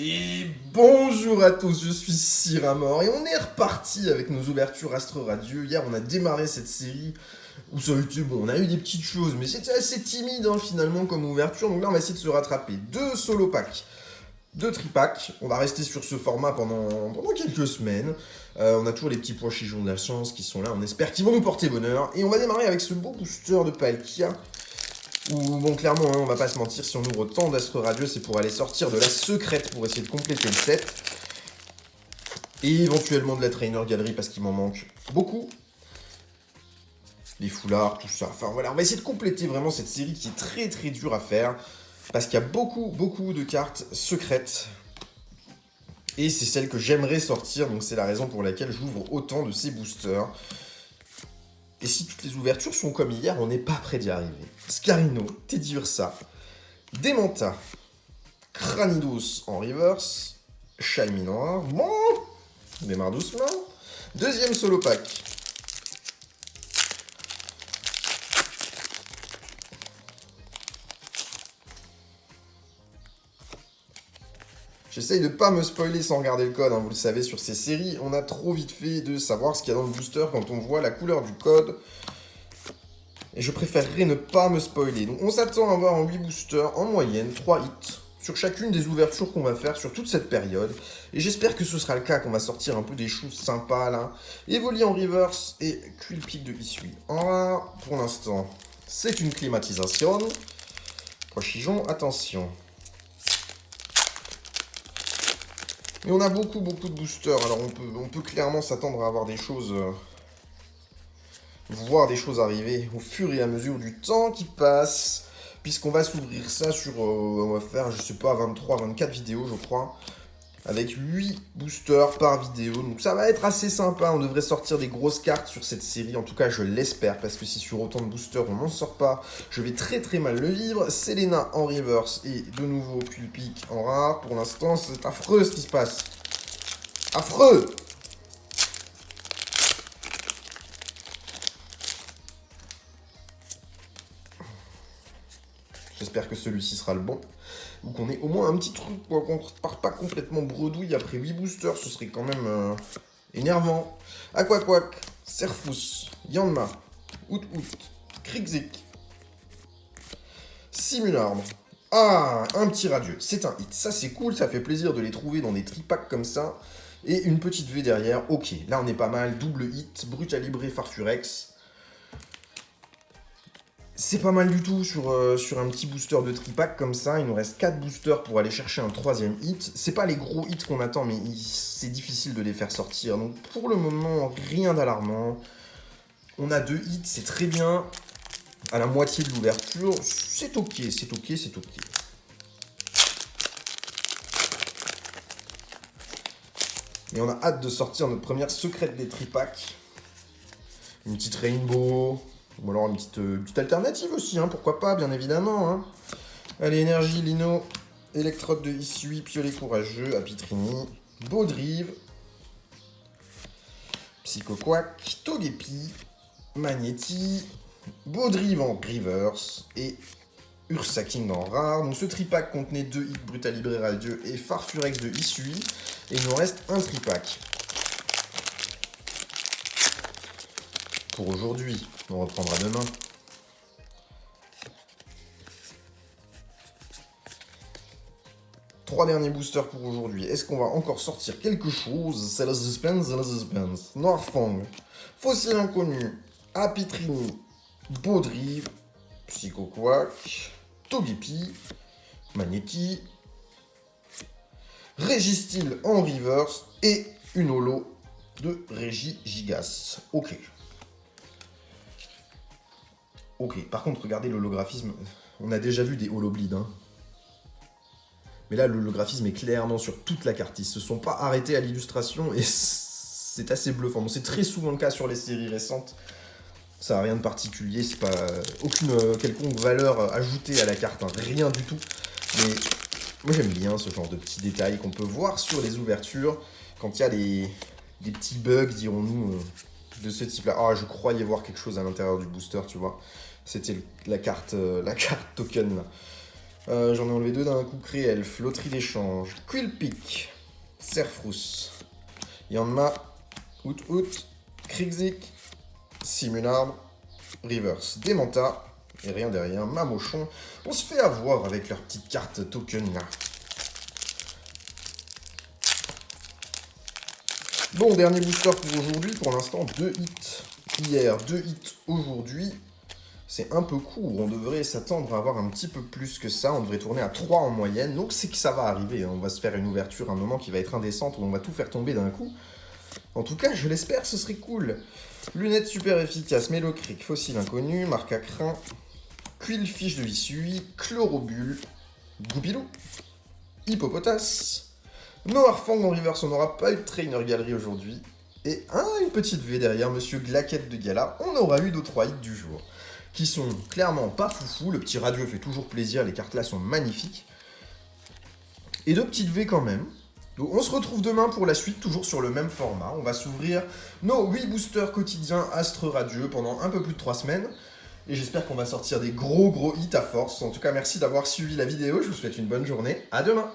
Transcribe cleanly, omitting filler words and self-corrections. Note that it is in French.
Et bonjour à tous, je suis Cyramor et on est reparti avec nos ouvertures Astre Radieux. Hier on a démarré cette série où ça a été bon, on a eu des petites choses mais c'était assez timide finalement comme ouverture. Donc là on va essayer de se rattraper. 2 solo packs, 2 tripacks. On va rester sur ce format pendant quelques semaines. On a toujours les petits pois chichons de la chance qui sont là, on espère qu'ils vont nous porter bonheur. Et on va démarrer avec ce beau booster de Palkia. Ou bon, clairement, on va pas se mentir, si on ouvre tant d'Astre Radieux, c'est pour aller sortir de la secrète pour essayer de compléter le set. Et éventuellement de la Trainer Gallery parce qu'il m'en manque beaucoup. Les foulards, tout ça. Enfin voilà, on va essayer de compléter vraiment cette série qui est très très dure à faire. Parce qu'il y a beaucoup de cartes secrètes. Et c'est celle que j'aimerais sortir, donc c'est la raison pour laquelle j'ouvre autant de ces boosters. Et si toutes les ouvertures sont comme hier, on n'est pas près d'y arriver. Scarino, Teddy Ursa, Demanta, Cranidos en reverse, Shaymin en rare. Bon, on démarre doucement. Deuxième solo pack. J'essaye de pas me spoiler sans regarder le code, vous le savez, sur ces séries, on a trop vite fait de savoir ce qu'il y a dans le booster quand on voit la couleur du code. Et je préférerais ne pas me spoiler. Donc on s'attend à avoir en 8 boosters, en moyenne, 3 hits sur chacune des ouvertures qu'on va faire sur toute cette période. Et j'espère que ce sera le cas, qu'on va sortir un peu des choses sympas là. Evoli en reverse et Quillpick de Isui en rare. Pour l'instant, c'est une climatisation. Pochijon, attention. Mais on a beaucoup de boosters, alors on peut clairement s'attendre à avoir des choses... voir des choses arriver au fur et à mesure du temps qui passe, puisqu'on va s'ouvrir ça sur, on va faire, je sais pas, 23, 24 vidéos, je crois, avec 8 boosters par vidéo, donc ça va être assez sympa, on devrait sortir des grosses cartes sur cette série, en tout cas je l'espère, parce que si sur autant de boosters on n'en sort pas, je vais très mal le vivre. Selena en reverse et de nouveau Quillpick en rare, pour l'instant c'est affreux ce qui se passe, affreux. J'espère que celui-ci sera le bon. Ou qu'on ait au moins un petit truc, quoi, qu'on ne repart pas complètement bredouille après 8 boosters, ce serait quand même énervant. Aquaquack, Serfus, Yanma, Out, Krixik, Simularbre. Ah, un petit radieux, c'est un hit. Ça c'est cool, ça fait plaisir de les trouver dans des tripacks comme ça. Et une petite V derrière, ok, là on est pas mal, double hit, Brutalibré, Farfurex. C'est pas mal du tout sur un petit booster de tripack comme ça. Il nous reste 4 boosters pour aller chercher un 3ème hit. C'est pas les gros hits qu'on attend, mais c'est difficile de les faire sortir. Donc pour le moment, rien d'alarmant. On a 2 hits, c'est très bien. À la moitié de l'ouverture, c'est ok. Et on a hâte de sortir notre première secrète des tripacks. Une petite rainbow. Ou alors une petite alternative aussi, pourquoi pas, bien évidemment. Allez, énergie, Lino, électrode de Isui, piolet courageux, Apitrini, Baudrive, Psychoquack, Togepi, Magnéti, Baudrive en reverse et Ursaking en rare. Donc ce tripack contenait 2 hits Brutalibré Radieux et Farfurex de Isui. Et il nous reste un tripack. Pour aujourd'hui, on reprendra demain. Trois derniers boosters pour aujourd'hui. Est-ce qu'on va encore sortir quelque chose? C'est le suspense, Noirfang, Fossile Inconnu, Apitrini, Baudrive, Psychoquack, Togepi, Magnéti, Régistil en reverse et une holo de Régigigas. Ok. Ok, par contre, regardez l'holographisme. On a déjà vu des holoblids, Mais là, l'holographisme est clairement sur toute la carte. Ils se sont pas arrêtés à l'illustration et c'est assez bluffant. Bon, c'est très souvent le cas sur les séries récentes. Ça n'a rien de particulier, c'est pas aucune quelconque valeur ajoutée à la carte, rien du tout. Mais moi, j'aime bien ce genre de petits détails qu'on peut voir sur les ouvertures quand il y a des petits bugs, dirons-nous, de ce type-là. Ah, je croyais voir quelque chose à l'intérieur du booster, tu vois. C'était la carte token, là. J'en ai enlevé 2 d'un coup. Créelf, Loterie d'échange, Quillpick, Serfrous, Yanma, Out, Krigzik, Simunarb, Reverse, Demanta, et rien derrière, Mamochon. On se fait avoir avec leur petite carte token là. Bon, dernier booster pour aujourd'hui. Pour l'instant, 2 hits hier, 2 hits aujourd'hui. C'est un peu court. On devrait s'attendre à avoir un petit peu plus que ça. On devrait tourner à 3 en moyenne. Donc c'est que ça va arriver. On va se faire une ouverture à un moment qui va être indécente où on va tout faire tomber d'un coup. En tout cas, je l'espère, ce serait cool. Lunettes super efficaces, Mélocric, Fossile inconnu, Marque à crin, Quillfish de Vissui, Chlorobule, Goupilou, Hippopotas, Noirfang en reverse, on n'aura pas eu de Trainer Galerie aujourd'hui. Et une petite V derrière, Monsieur Glaquette de Gala, on aura eu 2-3 hits du jour. Qui sont clairement pas foufou, le petit radio fait toujours plaisir, les cartes là sont magnifiques. Et 2 petites V quand même. Donc on se retrouve demain pour la suite, toujours sur le même format. On va s'ouvrir nos 8 boosters quotidiens Astre Radieux pendant un peu plus de 3 semaines. Et j'espère qu'on va sortir des gros hits à force. En tout cas, merci d'avoir suivi la vidéo, je vous souhaite une bonne journée, à demain!